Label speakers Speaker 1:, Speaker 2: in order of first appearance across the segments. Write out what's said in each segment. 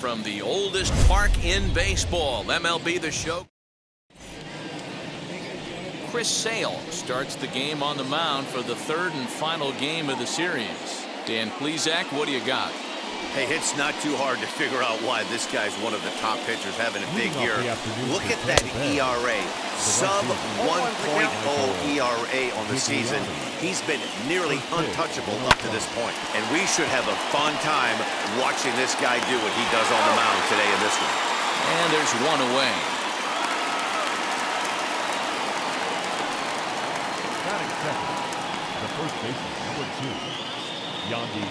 Speaker 1: from the oldest park in baseball, MLB The Show. Chris Sale starts the game on the mound for the third and final game of the series. Dan Plesac, what do you got?
Speaker 2: Hey, it's not too hard to figure out why this guy's one of the top pitchers having a big year. Look at that ERA, sub 1.0 ERA on the season. He's been nearly untouchable up to this point. And we should have a fun time watching this guy do what he does on the mound today in this one.
Speaker 1: And there's one away.
Speaker 3: Batting second, the first baseman, number 2, Yandy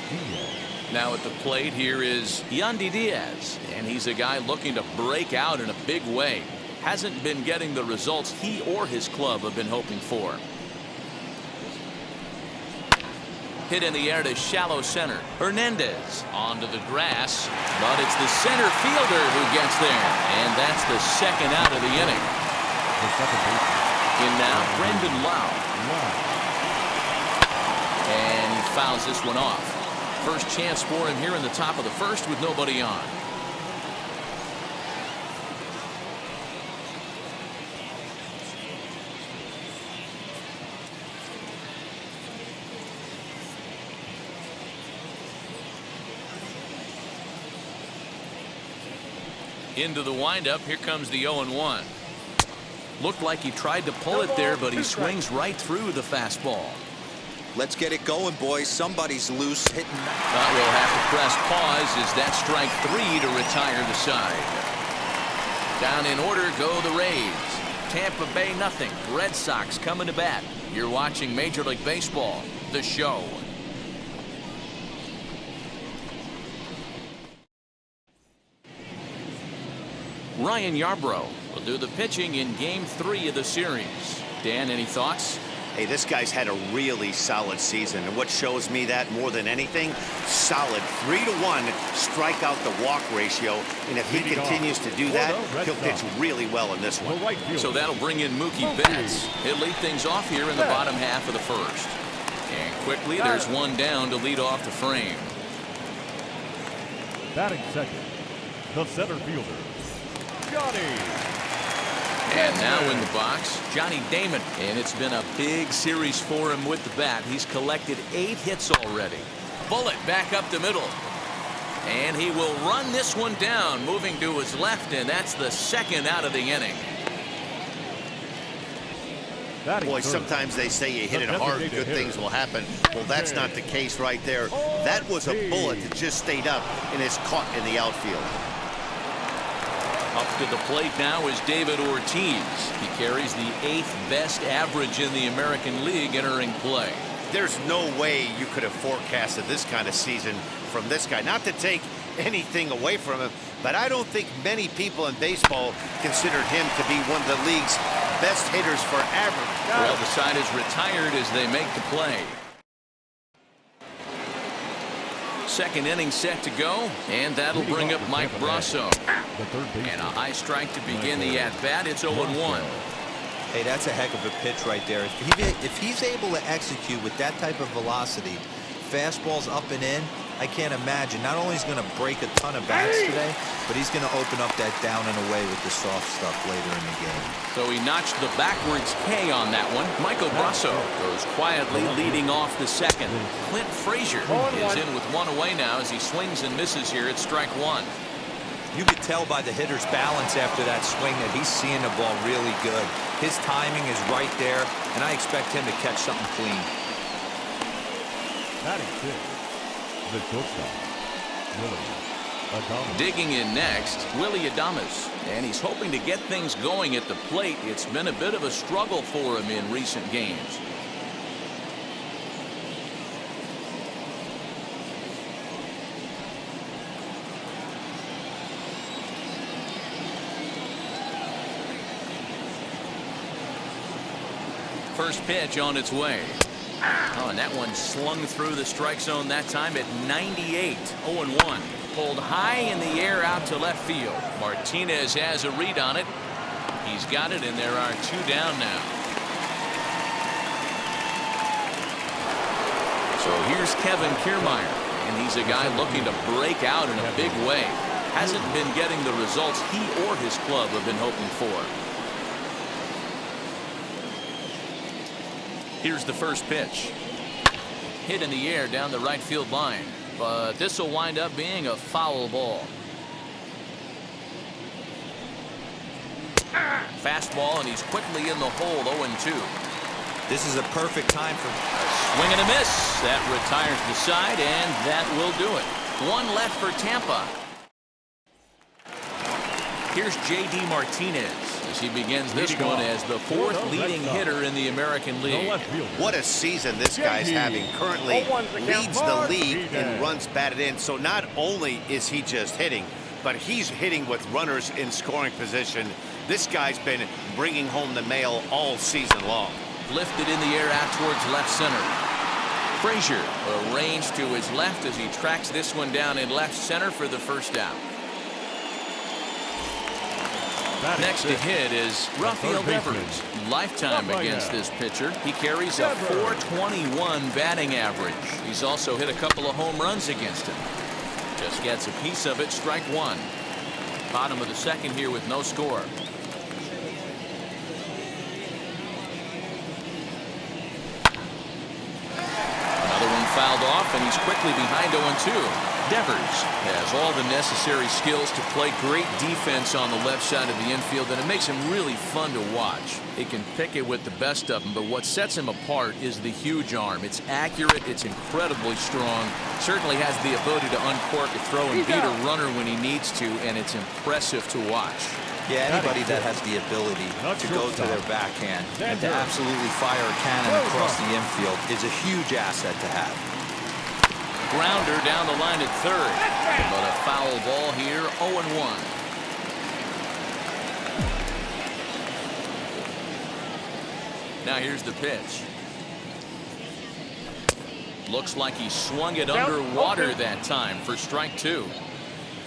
Speaker 3: Diaz.
Speaker 1: Now at the plate here is Yandy Diaz, and he's a guy looking to break out in a big way. Hasn't been getting the results he or his club have been hoping for. Hit in the air to shallow center. Hernandez onto the grass, but it's the center fielder who gets there, and that's the second out of the inning.
Speaker 3: The second baseman.
Speaker 1: In now, Brendan Lau. And he fouls this one off. First chance for him here in the top of the first with nobody on. Into the windup. Here comes the 0-1. Looked like he tried to pull it there, but he swings right through the fastball.
Speaker 4: Let's get it going, boys. Somebody's loose hitting.
Speaker 1: But we'll have to press pause as that's strike 3 to retire the side. Down in order go the Rays. Tampa Bay nothing. Red Sox coming to bat. You're watching Major League Baseball, The Show. Ryan Yarbrough will do the pitching in Game 3 of the series. Dan, any thoughts?
Speaker 2: Hey, this guy's had a really solid season, and what shows me that more than anything, solid 3-1 strikeout to walk ratio, and if he continues to do that, he'll pitch really well in this one.
Speaker 1: So that'll bring in Mookie Betts. He'll lead things off here in the bottom half of the first. And quickly, there's one down to lead off the frame.
Speaker 3: Batting second, the center fielder, Johnny.
Speaker 1: And now in the box, Johnny Damon. And it's been a big series for him with the bat. He's collected 8 hits already. Bullet back up the middle. And he will run this one down, moving to his left, and that's the second out of the inning.
Speaker 2: Boy, sometimes they say you hit it hard, good things will happen. Well, that's not the case right there. That was a bullet that just stayed up and is caught in the outfield.
Speaker 1: Up to the plate now is David Ortiz. He carries the 8th best average in the American League entering play.
Speaker 2: There's no way you could have forecasted this kind of season from this guy. Not to take anything away from him, but I don't think many people in baseball considered him to be one of the league's best hitters for average.
Speaker 1: Well, the side is retired as they make the play. Second inning set to go, and that'll bring up Mike Brasso. And a high strike to begin the at-bat. It's 0-1.
Speaker 4: Hey, that's a heck of a pitch right there. If he's able to execute with that type of velocity, fastballs up and in, I can't imagine. Not only is he going to break a ton of bats today, but he's going to open up that down and away with the soft stuff later in the game.
Speaker 1: So he notched the backwards K on that one. Michael Brasso goes quietly leading off the second. Clint Frazier is in with one away now as he swings and misses here at strike 1.
Speaker 4: You could tell by the hitter's balance after that swing that he's seeing the ball really good. His timing is right there, and I expect him to catch something clean.
Speaker 3: Batting fifth, the shortstop,
Speaker 1: digging in next, Willie Adames, and he's hoping to get things going at the plate. It's been a bit of a struggle for him in recent games. First pitch on its way. Oh, and that one slung through the strike zone that time at 98. 0-1. Pulled high in the air out to left field. Martinez has a read on it. He's got it, and there are 2 down now. So here's Kevin Kiermaier. and he's a guy looking to break out in a big way. Hasn't been getting the results he or his club have been hoping for. Here's the first pitch. Hit in the air down the right field line, but this will wind up being a foul ball. Fastball, and he's quickly in the hole. 0-2.
Speaker 4: This is a perfect time for
Speaker 1: swing and a miss. That retires the side, and that will do it. One left for Tampa. Here's J.D. Martinez as he begins this one as the fourth leading hitter in the American League.
Speaker 2: What a season this guy's having. Currently leads the league in runs batted in. So not only is he just hitting, but he's hitting with runners in scoring position. This guy's been bringing home the mail all season long.
Speaker 1: Lifted in the air out towards left center. Frazier arranged to his left as he tracks this one down in left center for the first out. Next to hit is Rafael Devers. Lifetime against this pitcher. He carries a .421 batting average. He's also hit a couple of home runs against him. Just gets a piece of it. Strike one. Bottom of the second here with no score. Another one fouled off, and he's quickly behind 0-2. Devers has all the necessary skills to play great defense on the left side of the infield, and it makes him really fun to watch. He can pick it with the best of them, but what sets him apart is the huge arm. It's accurate, it's incredibly strong, certainly has the ability to uncork a throw and beat a runner when he needs to, and it's impressive to watch.
Speaker 4: Yeah, anybody that has the ability to go to their backhand and to absolutely fire a cannon across the infield is a huge asset to have.
Speaker 1: Grounder down the line at third, but a foul ball here. 0-1. Now here's the pitch. Looks like he swung it underwater that time for strike two.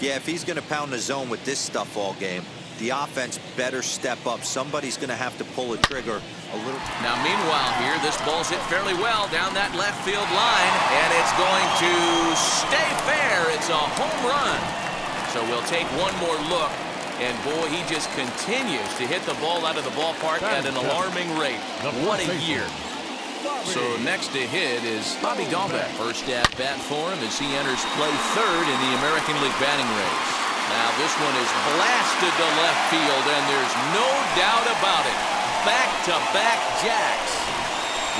Speaker 4: Yeah, if he's going to pound the zone with this stuff all game, the offense better step up. Somebody's going to have to pull a trigger a little.
Speaker 1: Now, meanwhile here, this ball's hit fairly well down that left field line, and it's going to stay fair. It's a home run. So we'll take one more look, and boy, he just continues to hit the ball out of the ballpark at an alarming rate. What a year. So next to hit is Dombach. First at bat for him as he enters play third in the American League batting race. Now this one is blasted to left field, and there's no doubt about it. Back-to-back jacks.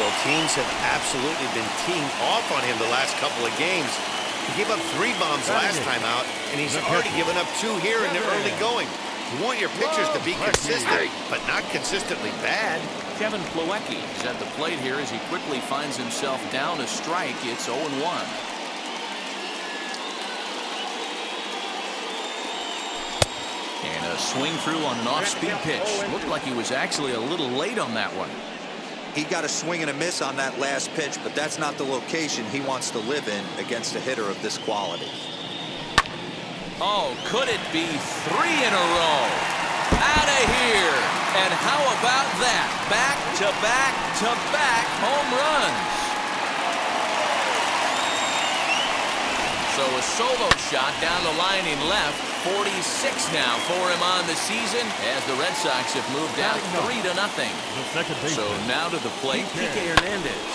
Speaker 2: Well, teams have absolutely been teeing off on him the last couple of games. He gave up 3 bombs last time out, and he's already given up 2 here in the early going. You want your pitchers to be consistent, but not consistently bad.
Speaker 1: Kevin Plawecki is at the plate here as he quickly finds himself down a strike. It's 0-1. And a swing through on an off-speed pitch. Looked like he was actually a little late on that one.
Speaker 4: He got a swing and a miss on that last pitch, but that's not the location he wants to live in against a hitter of this quality.
Speaker 1: Oh, could it be 3 in a row? Out of here. And how about that? Back-to-back-to-back home runs. So a solo shot down the line in left. 46 now for him on the season as the Red Sox have moved out 3-0. So now to the plate, Kiki Hernandez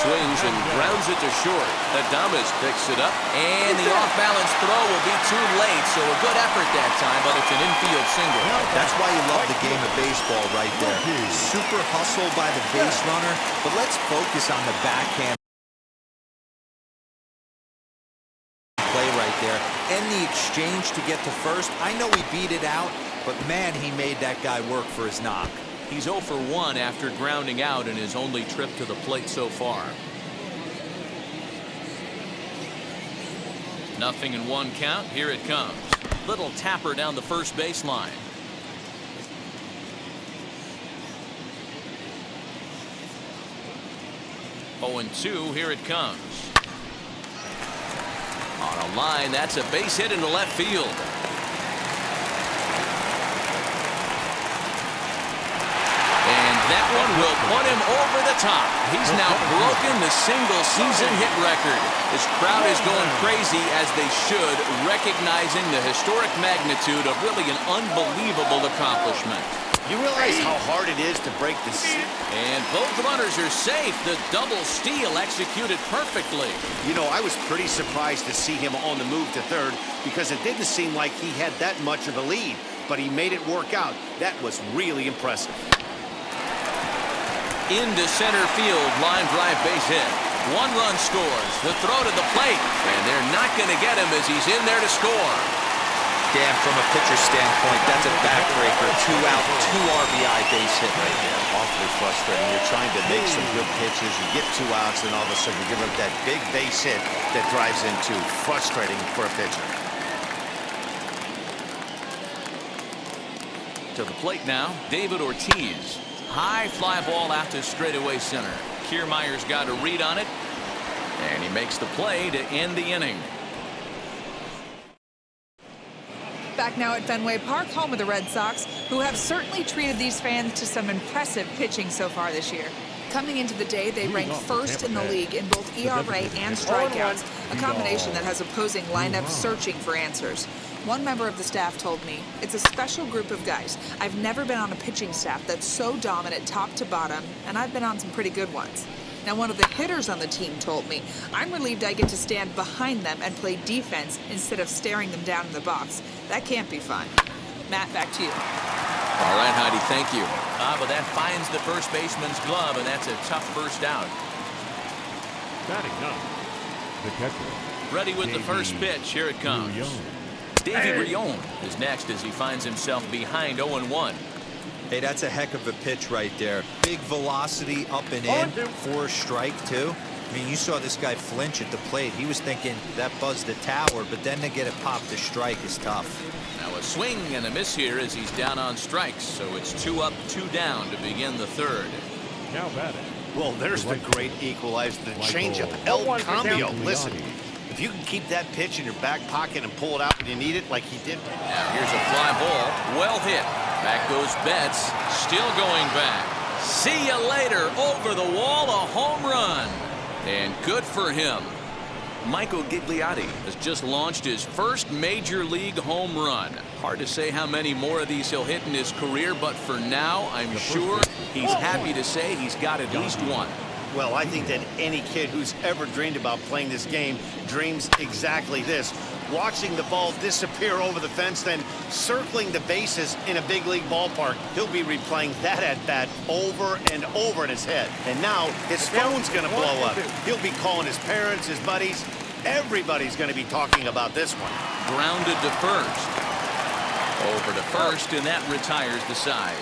Speaker 1: swings and grounds it to short. Damon picks it up, and the off-balance throw will be too late. So a good effort that time, but it's an infield single.
Speaker 4: That's why you love the game of baseball right there. Super hustle by the base runner, but let's focus on the backhand play right there, and the exchange to get to first. I know he beat it out, but man, he made that guy work for his knock.
Speaker 1: He's 0 for 1 after grounding out in his only trip to the plate so far. 0-1 count. Here it comes. Little tapper down the first baseline. Oh, and 2. Here it comes. On a line, that's a base hit into left field. And that one will put him over the top. He's now broken the single-season hit record. This crowd is going crazy, as they should, recognizing the historic magnitude of really an unbelievable accomplishment.
Speaker 2: You realize how hard it is to break this?
Speaker 1: And both runners are safe. The double steal executed perfectly.
Speaker 2: You know, I was pretty surprised to see him on the move to third because it didn't seem like he had that much of a lead, but he made it work out. That was really impressive.
Speaker 1: Into center field, line drive base hit. One run scores. The throw to the plate, and they're not going to get him as he's in there to score.
Speaker 4: Dan, from a pitcher standpoint, that's a backbreaker. 2 out, 2 RBI base hit right there.
Speaker 2: Awfully frustrating. You're trying to make some good pitches. You get 2 outs, and all of a sudden you give up that big base hit that drives in 2. Frustrating for a pitcher.
Speaker 1: To the plate now, David Ortiz. High fly ball out to straightaway center. Kiermaier's got a read on it, and he makes the play to end the inning.
Speaker 5: Back now at Fenway Park, home of the Red Sox, who have certainly treated these fans to some impressive pitching so far this year. Coming into the day, they ranked first in the league in both ERA and strikeouts, a combination that has opposing lineups searching for answers. One member of the staff told me, "It's a special group of guys. I've never been on a pitching staff that's so dominant top to bottom, and I've been on some pretty good ones." Now, one of the hitters on the team told me, "I'm relieved I get to stand behind them and play defense instead of staring them down in the box. That can't be fun." Matt, back to you.
Speaker 1: All right, Heidi, thank you. But that finds the first baseman's glove, and that's a tough first out.
Speaker 3: Batting ninth, the catcher.
Speaker 1: Ready with the first pitch. Here it comes. Davey Brion is next as he finds himself behind 0-1.
Speaker 4: Hey, that's a heck of a pitch right there. Big velocity up and in for a strike, too. I mean, you saw this guy flinch at the plate. He was thinking that buzzed the tower, but then to get it popped to strike is tough.
Speaker 1: Now a swing and a miss here as he's down on strikes, so it's 2 up, 2 down to begin the third.
Speaker 3: Now batting.
Speaker 2: Well, there's the great equalizer, the changeup, El Cambio. Listen, if you can keep that pitch in your back pocket and pull it out when you need it like he did.
Speaker 1: Now here's a fly ball, well hit. Back goes Betts, still going back. See you later, over the wall, a home run. And good for him. Michael Gigliotti has just launched his first major league home run. Hard to say how many more of these he'll hit in his career, but for now, I'm sure he's happy to say he's got at least one.
Speaker 2: Well, I think that any kid who's ever dreamed about playing this game dreams exactly this. Watching the ball disappear over the fence, then circling the bases in a big league ballpark. He'll be replaying that at-bat over and over in his head. And now his phone's going to blow up. He'll be calling his parents, his buddies. Everybody's going to be talking about this one.
Speaker 1: Grounded to first. Over to first, and that retires the side.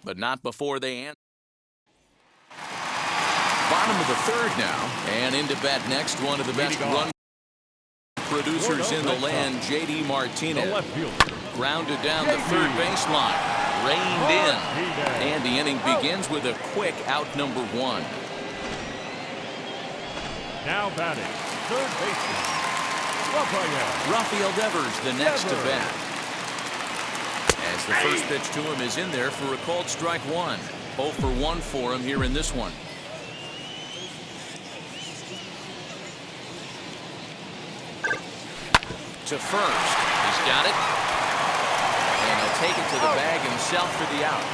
Speaker 1: But not before they answer. Bottom of the third now, and into bat next, one of the best run producers in the land, J.D. Martinez. Grounded down the third baseline, reined in, and the inning begins with a quick out number 1.
Speaker 3: Now batting, third baseman,
Speaker 1: Rafael Devers, the next to bat. As the first pitch to him is in there for a called strike 1. 0 for 1 for him here in this one. To first. He's got it. And he'll take it to the bag himself for the out.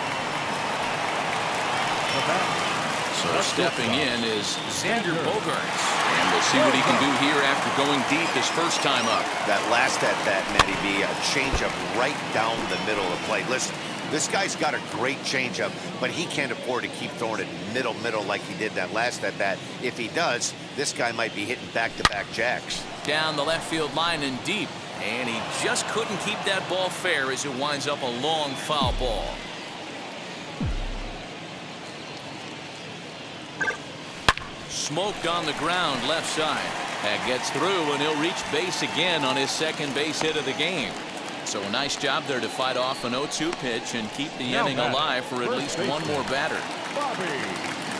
Speaker 1: So stepping in is Xander Bogaerts. And we'll see what he can do here after going deep his first time up.
Speaker 2: That last at-bat, Matty B, a changeup right down the middle of the plate. Listen, this guy's got a great changeup, but he can't afford to keep throwing it middle like he did that last at-bat. If he does, this guy might be hitting back-to-back jacks.
Speaker 1: Down the left field line and deep. And he just couldn't keep that ball fair as it winds up a long foul ball. Smoked on the ground left side. That gets through, and he'll reach base again on his second base hit of the game. So a nice job there to fight off an 0-2 pitch and keep the inning alive for at least one more batter.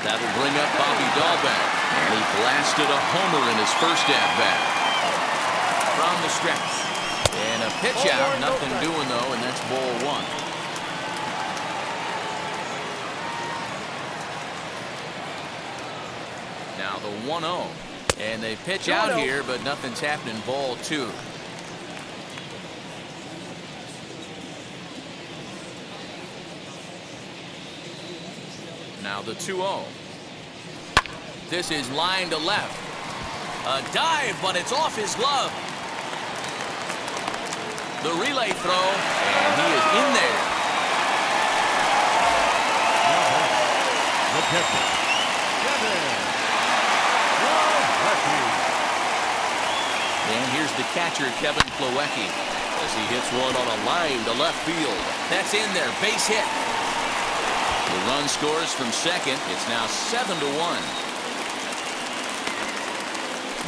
Speaker 1: That'll bring up Bobby Dombach, and he blasted a homer in his first at-bat. From the stretch, And a pitch out, nothing doing though, and that's ball 1. Now the 1-0. And they pitch out here, but nothing's happening. Ball 2. Now the 2-0. This is line to left. A dive, but it's off his glove. The relay throw, and he is in there.
Speaker 3: The catcher,
Speaker 1: And here's the catcher, Kevin Plawecki, as he hits one on a line to left field. That's in there, base hit. The run scores from second. It's now 7-1.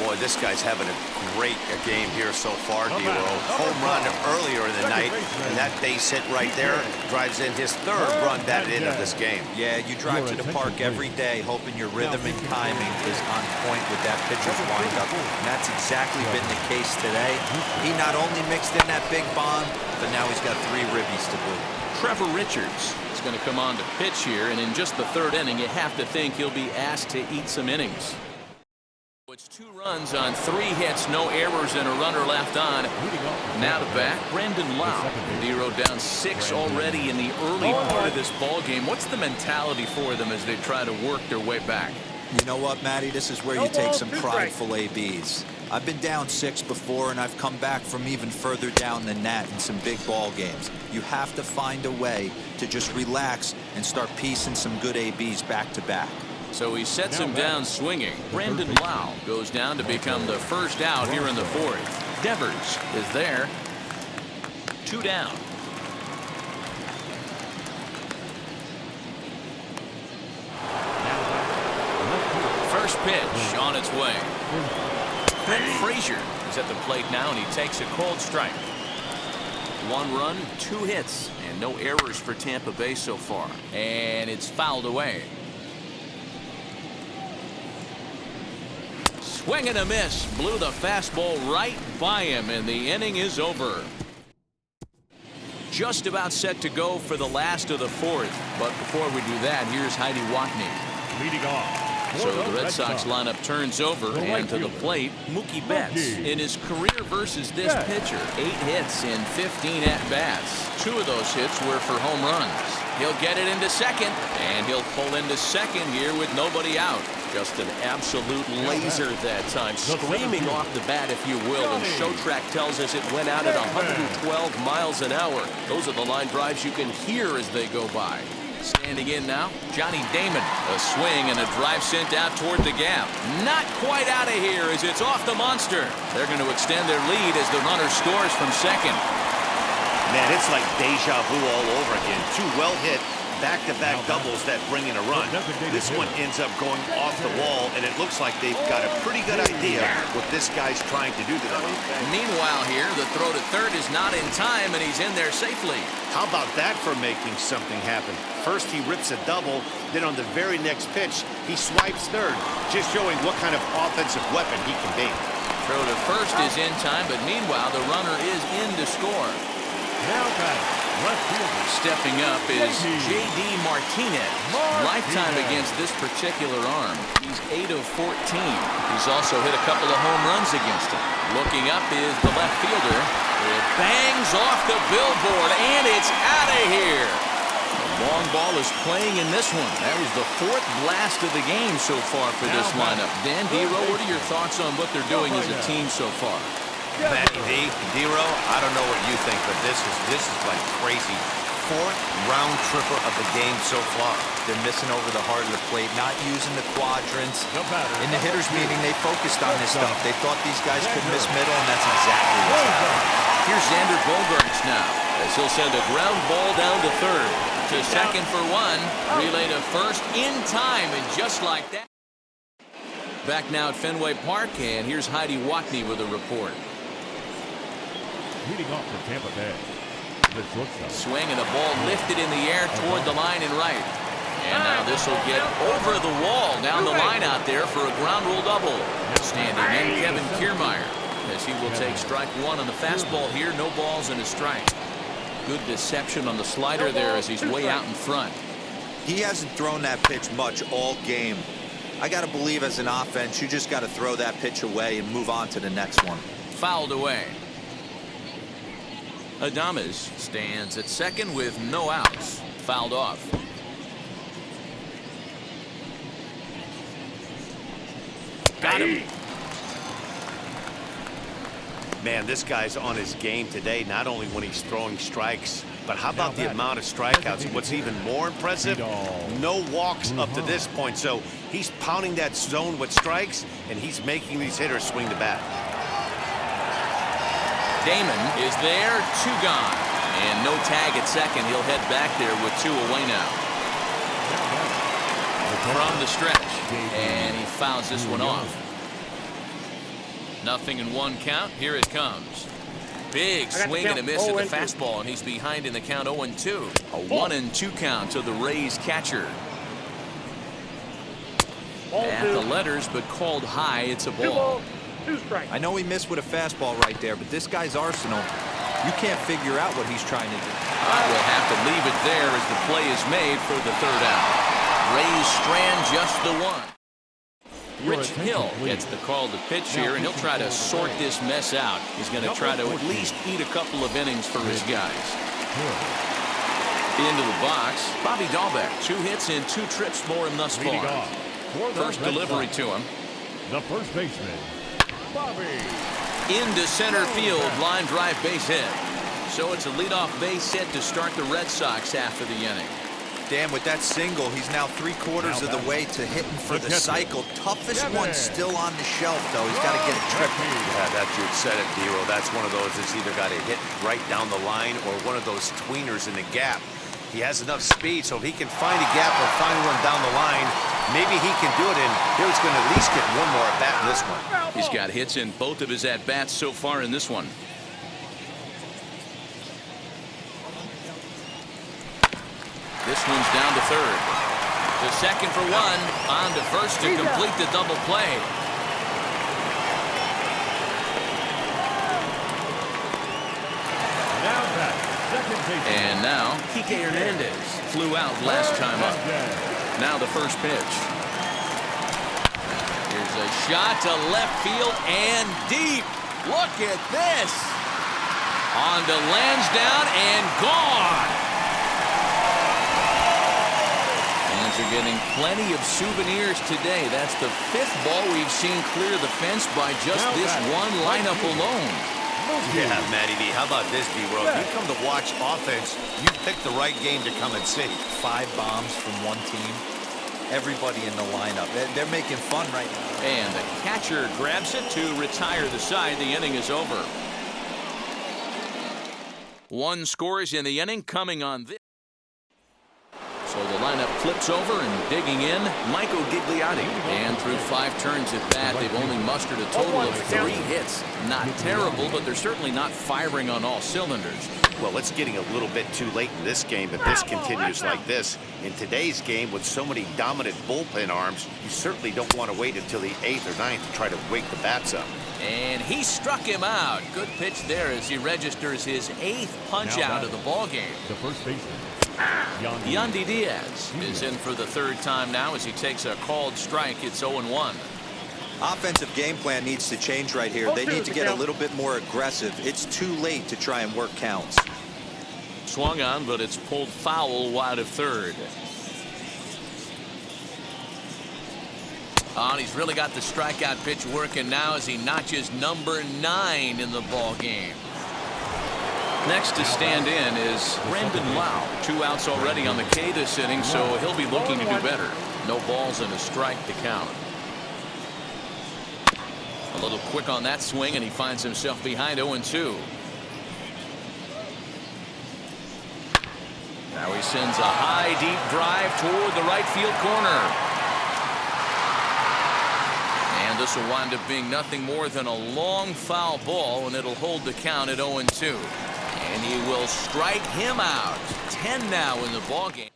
Speaker 2: Boy, this guy's having a great game here so far, D-Row. Home run earlier in the night, and that base hit right there drives in his 3rd run batted in of this game.
Speaker 4: Yeah, you drive to the park every day hoping your rhythm and timing is on point with that pitcher's windup, and that's exactly been the case today. He not only mixed in that big bomb, but now he's got 3 ribbies to boot.
Speaker 1: Trevor Richards is going to come on to pitch here, and in just the 3rd inning, you have to think he'll be asked to eat some innings. It's 2 runs on 3 hits, no errors, and a runner left on. Now to bat, Brandon Lau. D-Row down 6 already in the early part of this ball game. What's the mentality for them as they try to work their way back?
Speaker 4: You know what, Matty? This is where you take some prideful ABs. I've been down 6 before, and I've come back from even further down than that in some big ball games. You have to find a way to just relax and start piecing some good ABs back to back.
Speaker 1: So he sets him down swinging. Brandon Lau goes down to become the first out here in the 4th. Devers is there. 2 down. First pitch on its way. Clint Frazier is at the plate now, and he takes a cold strike. 1 run, 2 hits, and no errors for Tampa Bay so far. And it's fouled away. Swing and a miss. Blew the fastball right by him, and the inning is over. Just about set to go for the last of the 4th. But before we do that, here's Heidi Watney.
Speaker 3: leading off.
Speaker 1: So the Red Sox lineup turns over, and to the plate, Mookie Betts. In his career versus this pitcher, 8 hits in 15 at-bats. 2 of those hits were for home runs. He'll get it into second, and he'll pull into second here with nobody out. Just an absolute laser that time, screaming off the bat, if you will, and Showtrack tells us it went out at 112 miles an hour. Those are the line drives you can hear as they go by. Standing in now, Johnny Damon. A swing and a drive sent out toward the gap. Not quite out of here as it's off the monster. They're going to extend their lead as the runner scores from second.
Speaker 2: Man, it's like deja vu all over again. 2 well-hit back-to-back doubles that bring in a run. This one ends up going off the wall, and it looks like they've got a pretty good idea what this guy's trying to do to them.
Speaker 1: Meanwhile here, the throw to third is not in time, and he's in there safely.
Speaker 2: How about that for making something happen? First he rips a double, then on the very next pitch, he swipes third, just showing what kind of offensive weapon he can be.
Speaker 1: Throw to first is in time, but meanwhile, the runner is in to score.
Speaker 3: Now left fielder.
Speaker 1: Stepping up is J.D. Martinez. Lifetime against this particular arm. He's 8 of 14. He's also hit a couple of home runs against him. Looking up is the left fielder. It bangs off the billboard, and it's out of here. The long ball is playing in this one. That was the 4th blast of the game so far for this lineup. Dan D-Row, what are your thoughts on what they're doing as a team so far?
Speaker 2: Matty D-Row, I don't know what you think, but this is like crazy. 4th round tripper of the game so far.
Speaker 4: They're missing over the heart of the plate, not using the quadrants. In the hitters meeting, they focused on this stuff. They thought these guys could miss middle, and that's exactly what's happening.
Speaker 1: Here's Xander Bogaerts now, as he'll send a ground ball down to third. To second for 1. Relay to first in time, and just like that. Back now at Fenway Park, and here's Heidi Watney with a report.
Speaker 3: Leading off for Tampa Bay. The shortstop.
Speaker 1: Swing and the ball lifted in the air toward the line and right. And now this will get over the wall down the line out there for a ground rule double. Standing in, Kevin Kiermaier. as he will take strike one on the fastball here. No balls and a strike. Good deception on the slider there as he's way out in front.
Speaker 4: He hasn't thrown that pitch much all game. I got to believe as an offense, you just got to throw that pitch away and move on to the next one.
Speaker 1: Fouled away. Adames stands at second with no outs. Fouled off. Got him.
Speaker 2: Man, this guy's on his game today, not only when he's throwing strikes, but how about the amount of strikeouts? And what's even more impressive, no walks up to this point. So he's pounding that zone with strikes, and he's making these hitters swing the bat.
Speaker 1: Damon is there, 2 gone. And no tag at second. He'll head back there with 2 away now. From the stretch. And he fouls this one off. 0-1 count. Here it comes. Big swing and a miss at the fastball, and he's behind in the count 0-2. A 1-2 count to the Rays catcher. At the letters, but called high. It's a ball.
Speaker 6: 2 strikes.
Speaker 4: I know he missed with a fastball right there, but this guy's arsenal, you can't figure out what he's trying to do.
Speaker 1: We'll have to leave it there as the play is made for the 3rd out. Rays strand just the 1. Rich Hill gets the call to pitch here, and he'll try to sort this mess out. He's going to try to at least eat a couple of innings for his guys. Into the box, Bobby Dombach. 2 hits and 2 trips for him thus far. First delivery to him.
Speaker 3: The first baseman, Bobby.
Speaker 1: Into center field, line drive base hit. So it's a leadoff base hit to start the Red Sox half of the inning.
Speaker 4: Dan, with that single, he's now 3/4 of the way to hitting for the cycle. Toughest one still on the shelf, though. He's got to get a triple.
Speaker 2: Yeah, that you said it, D-Row. That's one of those that's either got to hit right down the line or one of those tweeners in the gap. He has enough speed, so if he can find a gap or find one down the line, maybe he can do it, and he's going to at least get one more at-bat in this one.
Speaker 1: He's got hits in both of his at-bats so far in this one. This one's down to third. To second for 1. On to first to complete the double play. And now Kiki Hernandez flew out last time up. Now the first pitch. Here's a shot to left field and deep. Look at this. On to Lansdowne and gone. Are getting plenty of souvenirs today. That's the 5th ball we've seen clear the fence by just this one lineup alone.
Speaker 2: Yeah, Matty B, how about this, D-Row? You come to watch offense, you pick the right game to come and see.
Speaker 4: 5 bombs from one team. Everybody in the lineup. They're making fun right now.
Speaker 1: And the catcher grabs it to retire the side. The inning is over. 1 scores in the inning coming on this. So the lineup flips over and digging in, Michael Gigliotti. And through 5 turns at bat, they've only mustered a total of 3 hits. Not terrible, but they're certainly not firing on all cylinders.
Speaker 2: Well, it's getting a little bit too late in this game if this continues like this. In today's game, with so many dominant bullpen arms, you certainly don't want to wait until the 8th or 9th to try to wake the bats up.
Speaker 1: And he struck him out. Good pitch there as he registers his 8th punch out of the ballgame.
Speaker 3: The first baseman,
Speaker 1: Yandy Diaz is in for the 3rd time now as he takes a called strike. It's 0-1.
Speaker 4: Offensive game plan needs to change right here. They need to get a little bit more aggressive. It's too late to try and work counts.
Speaker 1: Swung on, but it's pulled foul wide of third. Oh, and he's really got the strikeout pitch working now as he notches number 9 in the ball game. Next to stand in is Brandon Lau. 2 outs already on the K this inning, so he'll be looking to do better. No balls and a strike to count. A little quick on that swing, and he finds himself behind 0-2. Now he sends a high, deep drive toward the right field corner. And this will wind up being nothing more than a long foul ball, and it'll hold the count at 0-2. And he will strike him out. 10 now in the ballgame.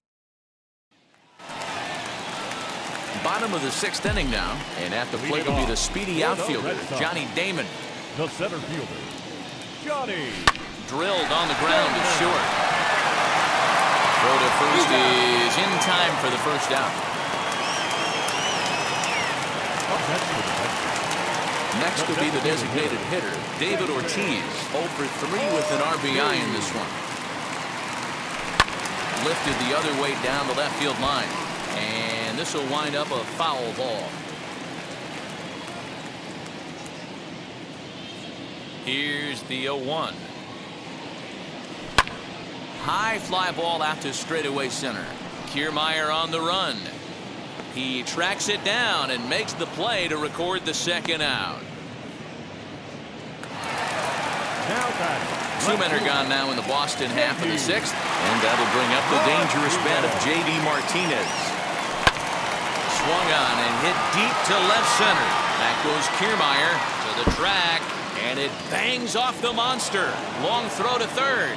Speaker 1: Bottom of the 6th inning now, and at the plate will be the speedy outfielder, Johnny Damon.
Speaker 3: The center fielder, Johnny.
Speaker 1: Drilled on the ground is short. Throw to first is in time for the first out. Next will be the designated hitter, David Ortiz, 0 for 3 with an RBI in this one. Lifted the other way down the left field line. And this will wind up a foul ball. Here's the 0-1. High fly ball out to straightaway center. Kiermaier on the run. He tracks it down and makes the play to record the second out. Two men are gone now in the Boston half of the 6th, and that'll bring up the dangerous bat of J.D. Martinez. Swung on and hit deep to left center. Back goes Kiermaier to the track, and it bangs off the monster. Long throw to third.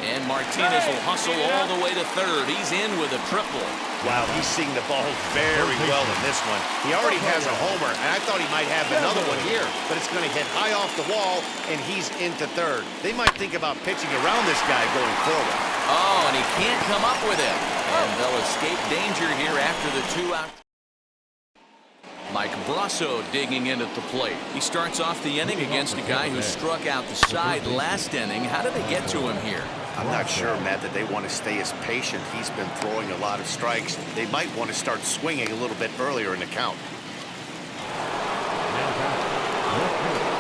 Speaker 1: And Martinez will hustle all the way to third. He's in with a triple.
Speaker 2: Wow, he's seeing the ball very well in this one. He already has a homer, and I thought he might have another one here, but it's going to hit high off the wall, and he's into third. They might think about pitching around this guy going forward.
Speaker 1: Oh, and he can't come up with it. And they'll escape danger here after the 2-out. Mike Brasso digging in at the plate. He starts off the inning against a guy who struck out the side last inning. How did they get to him here?
Speaker 2: I'm not sure, Matt, that they want to stay as patient. He's been throwing a lot of strikes. They might want to start swinging a little bit earlier in the count.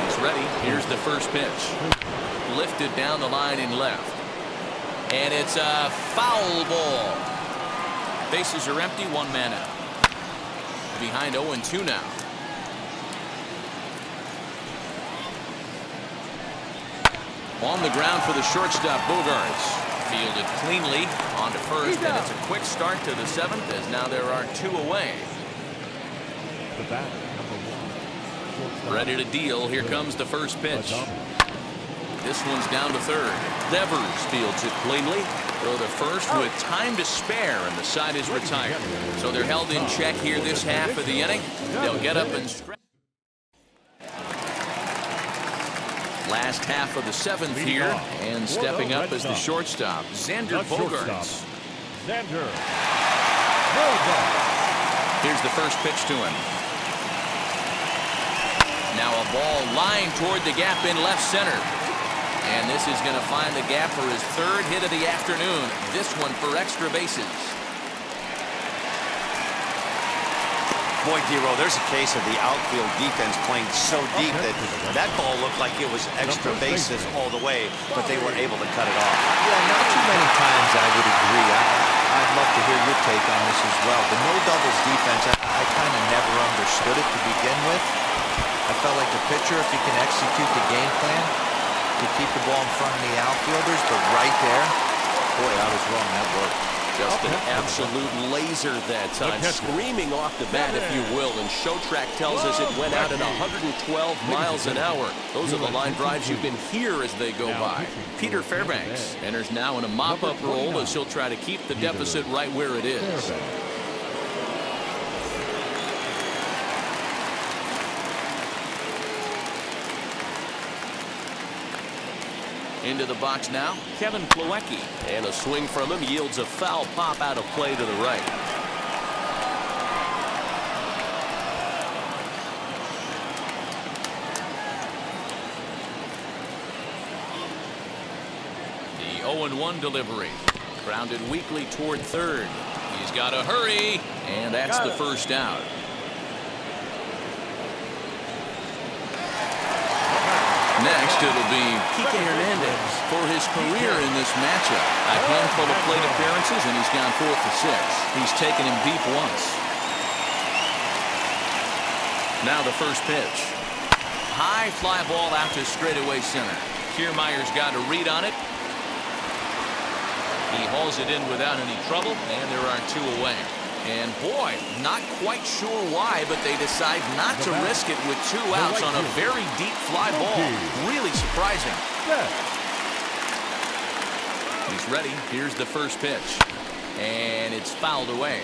Speaker 1: He's ready. Here's the first pitch. Lifted down the line in left. And it's a foul ball. Bases are empty, 1 man out. Behind 0-2 now. On the ground for the shortstop, Bogarts. Fielded cleanly onto first, and it's a quick start to the 7th as now there are 2 away.
Speaker 3: The bat, number 1.
Speaker 1: Ready to deal. Here comes the first pitch. This one's down to third. Devers fields it cleanly. Throw to first with time to spare, and the side is retired. So they're held in check here this half of the inning. They'll get up and stretch. Last half of the 7th here, and stepping up as the shortstop, Xander Bogaerts.
Speaker 3: Xander.
Speaker 1: Here's the first pitch to him. Now a ball lined toward the gap in left center. And this is going to find the gap for his 3rd hit of the afternoon. This one for extra bases.
Speaker 2: Boy, Dero, there's a case of the outfield defense playing so deep that that ball looked like it was extra bases all the way, but they were able to cut it off.
Speaker 4: Yeah, not too many times I would agree. I'd love to hear your take on this as well. The no-doubles defense, I kind of never understood it to begin with. I felt like the pitcher, if he can execute the game plan, to keep the ball in front of the outfielders, but right there, boy, I was wrong. That worked.
Speaker 1: Just an absolute laser that time, screaming off the bat, if you will, and Showtrack tells us it went out at 112 miles an hour. Those are the line drives you can hear as they go by. Peter Fairbanks enters now in a mop-up role as he'll try to keep the deficit right where it is. Into the box now, Kevin Plawecki. And a swing from him yields a foul pop out of play to the right. The 0-1 delivery. Grounded weakly toward third. He's got to hurry, and that's the first out. Next, it'll be Kiki Hernandez for his career in this matchup. A handful of plate appearances, and he's gone 4 for 6. He's taken him deep once. Now the first pitch. High fly ball out to straightaway center. Kiermaier's got a read on it. He hauls it in without any trouble, and there are 2 away. And boy, not quite sure why, but they decide not to risk it with 2 outs on a very deep fly ball. Really surprising. He's ready. Here's the first pitch. And it's fouled away.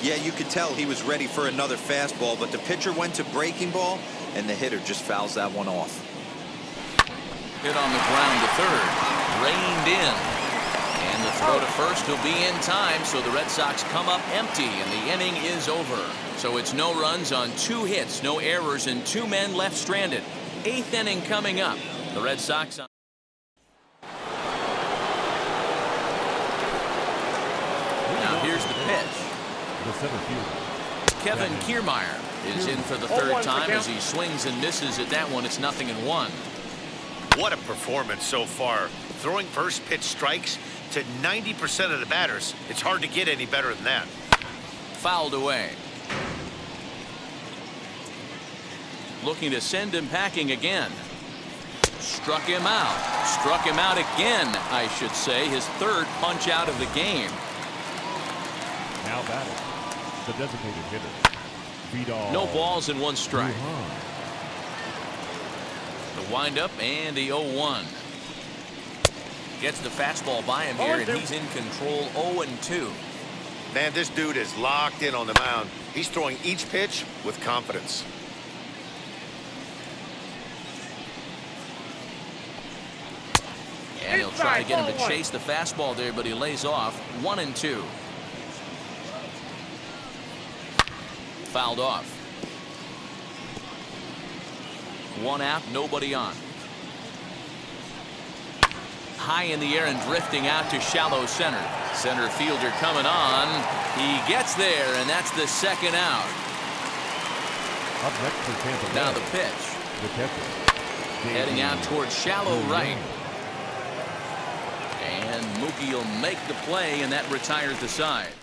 Speaker 4: Yeah, you could tell he was ready for another fastball, but the pitcher went to breaking ball. and the hitter just fouls that one off.
Speaker 1: Hit on the ground to third. Reined in. And the throw to first will be in time, so the Red Sox come up empty, and the inning is over. So it's no runs on 2 hits, no errors, and 2 men left stranded. 8th inning coming up. The Red Sox on. Now here's the pitch.
Speaker 3: The center fielder.
Speaker 1: Kevin Kiermaier is in for the 3rd time as he swings and misses at that one. It's 0-1.
Speaker 2: What a performance so far. Throwing first pitch strikes to 90% of the batters. It's hard to get any better than that.
Speaker 1: Fouled away. Looking to send him packing again. Struck him out. Struck him out again, I should say. His 3rd punch out of the game.
Speaker 3: Now batting, the designated hitter. Vidal.
Speaker 1: No balls and 1 strike. The windup and the 0-1. Gets the fastball by him here, and he's in control. 0-2.
Speaker 2: Man, this dude is locked in on the mound. He's throwing each pitch with confidence.
Speaker 1: And he'll try to get him to chase the fastball there, but he lays off. 1-2. Fouled off. 1 out, nobody on. High in the air and drifting out to shallow center. Center fielder coming on. He gets there, and that's the 2nd out.
Speaker 3: Up next for Tampa Bay.
Speaker 1: Now the pitch.
Speaker 3: The catcher.
Speaker 1: Heading out towards shallow right. And Mookie will make the play, and that retires the side.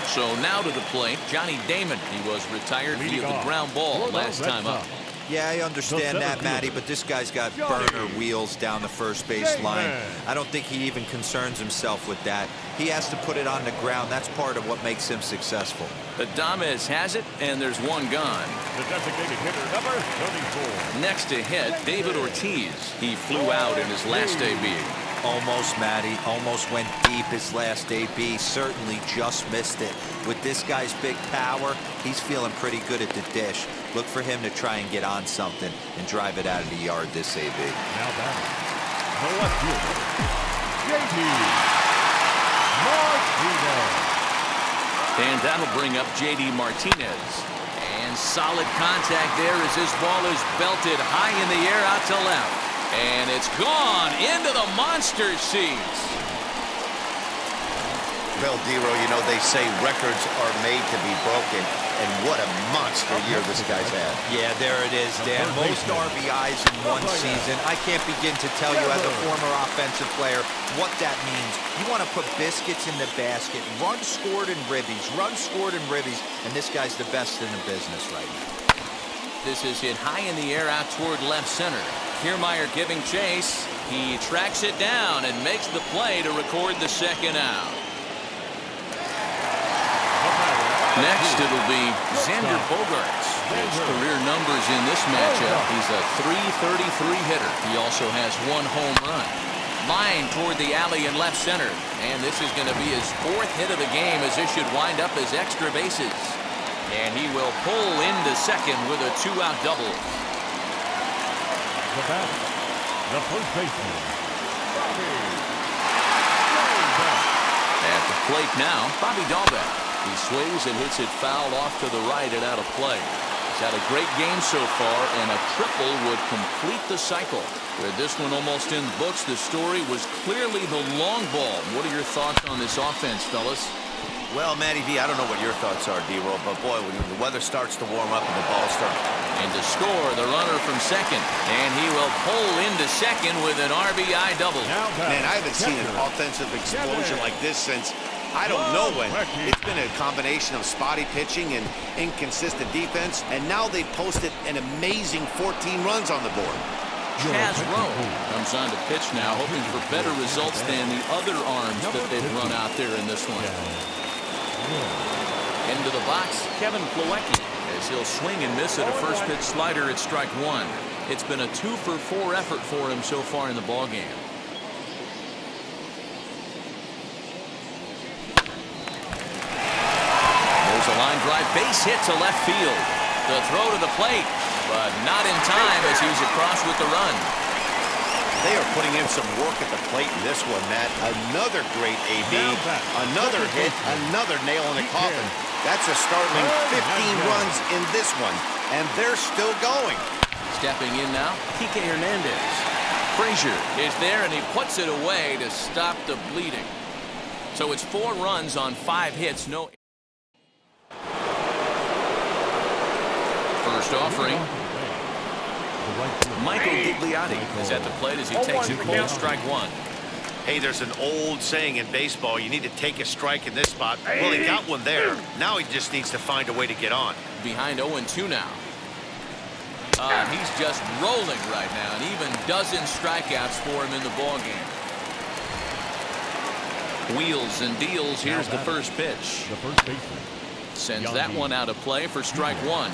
Speaker 1: So now to the plate, Johnny Damon. He was retired via the ground ball last time up.
Speaker 4: Yeah, I understand that, Matty, but this guy's got burner wheels down the first base line. I don't think he even concerns himself with that. He has to put it on the ground. That's part of what makes him successful.
Speaker 1: Adames has it, and there's 1 gone.
Speaker 3: The designated hitter, number 34.
Speaker 1: Next to hit, David Ortiz. He flew out in his last AB.
Speaker 4: Almost, Matty. Almost went deep his last AB. Certainly just missed it. With this guy's big power, he's feeling pretty good at the dish. Look for him to try and get on something and drive it out of the yard this AB.
Speaker 3: Now batting, the left fielder, JD Martinez.
Speaker 1: And that'll bring up JD Martinez. And solid contact there as this ball is belted high in the air out to left. And it's gone into the monster seats.
Speaker 2: Well, Dero, you know, they say records are made to be broken, and what a monster year this guy's had.
Speaker 4: Yeah, there it is, Dan. Most RBIs in one season. I can't begin to tell you as a former offensive player what that means. You want to put biscuits in the basket, runs scored and ribbies, and this guy's the best in the business right now.
Speaker 1: This is hit high in the air out toward left center. Kiermaier giving chase. He tracks it down and makes the play to record the 2nd out. Next, it'll be Xander Bogaerts. His career numbers in this matchup. He's a .333 hitter. He also has 1 home run. Line toward the alley in left center. And this is going to be his 4th hit of the game, as this should wind up as extra bases. And he will pull into second with a 2-out double.
Speaker 3: The batter, the first baseman,
Speaker 1: At the plate now, Bobby Dombach. He swings and hits it foul off to the right and out of play. He's had a great game so far, and a triple would complete the cycle. With this one almost in the books, the story was clearly the long ball. What are your thoughts on this offense, fellas?
Speaker 2: Well, Matty V, I don't know what your thoughts are, D-Roll, but boy, when the weather starts to warm up and the ball starts.
Speaker 1: And to score, the runner from second. And he will pull into second with an RBI double.
Speaker 2: Man, I haven't seen an offensive explosion like this since I don't know when. It's been a combination of spotty pitching and inconsistent defense, and now they've posted an amazing 14 runs on the board.
Speaker 1: Chaz Rowe comes on to pitch now, hoping for better results than the other arms that they've run out there in this one. Into the box, Kevin Plawecki, as he'll swing and miss at a first pitch slider at strike 1. It's been a 2-for-4 effort for him so far in the ballgame. There's a line drive base hit to left field. The throw to the plate, but not in time as he's across with the run.
Speaker 2: They are putting in some work at the plate in this one, Matt. Another great AB, another hit, another nail in the coffin. That's a startling 15 runs in this one, and they're still going.
Speaker 1: Stepping in now, Kiki Hernandez. Frazier is there, and he puts it away to stop the bleeding. So it's 4 runs on 5 hits. No. First offering. Michael Gigliotti is at the plate as he takes a cold strike 1.
Speaker 2: Hey, there's an old saying in baseball, you need to take a strike in this spot. Well, he got one there. Now he just needs to find a way to get on.
Speaker 1: Behind 0-2 now. He's just rolling right now, and even dozen strikeouts for him in the ballgame. Wheels and deals. Here's the first pitch.
Speaker 3: The first baseman.
Speaker 1: Sends that one out of play for strike 1.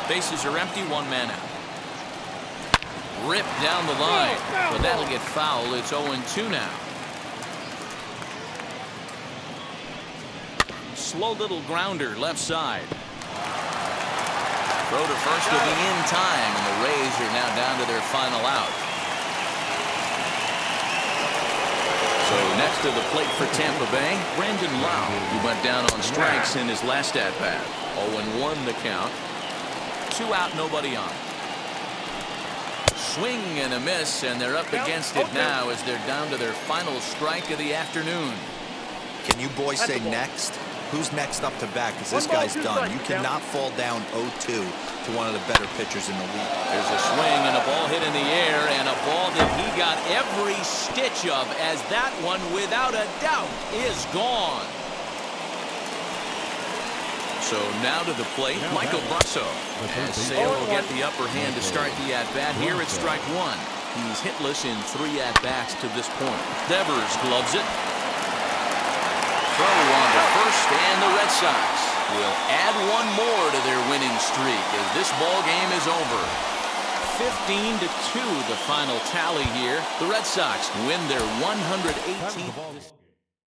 Speaker 1: Bases are empty, 1 man out. Ripped down the line, but that'll get foul. It's 0-2 now. Slow little grounder left side. Throw to first will be in time, and the Rays are now down to their final out. So next to the plate for Tampa Bay, Brandon Lau, who went down on strikes in his last at-bat. 0-1 the count. 2 out, nobody on. Swing and a miss, and they're up against it now as they're down to their final strike of the afternoon.
Speaker 4: Can you boys say next? Who's next up to bat? Because this guy's done. You cannot fall down 0-2 to one of the better pitchers in the league.
Speaker 1: There's a swing and a ball hit in the air, and a ball that he got every stitch of, as that one, without a doubt, is gone. So now to the plate, Michael Brasso. As Sale will get the upper hand to start the at-bat. Here it's strike 1. He's hitless in 3 at-bats to this point. Devers gloves it. Throw on to first, and the Red Sox will add 1 more to their winning streak as this ball game is over. 15-2 the final tally here. The Red Sox win their 118th.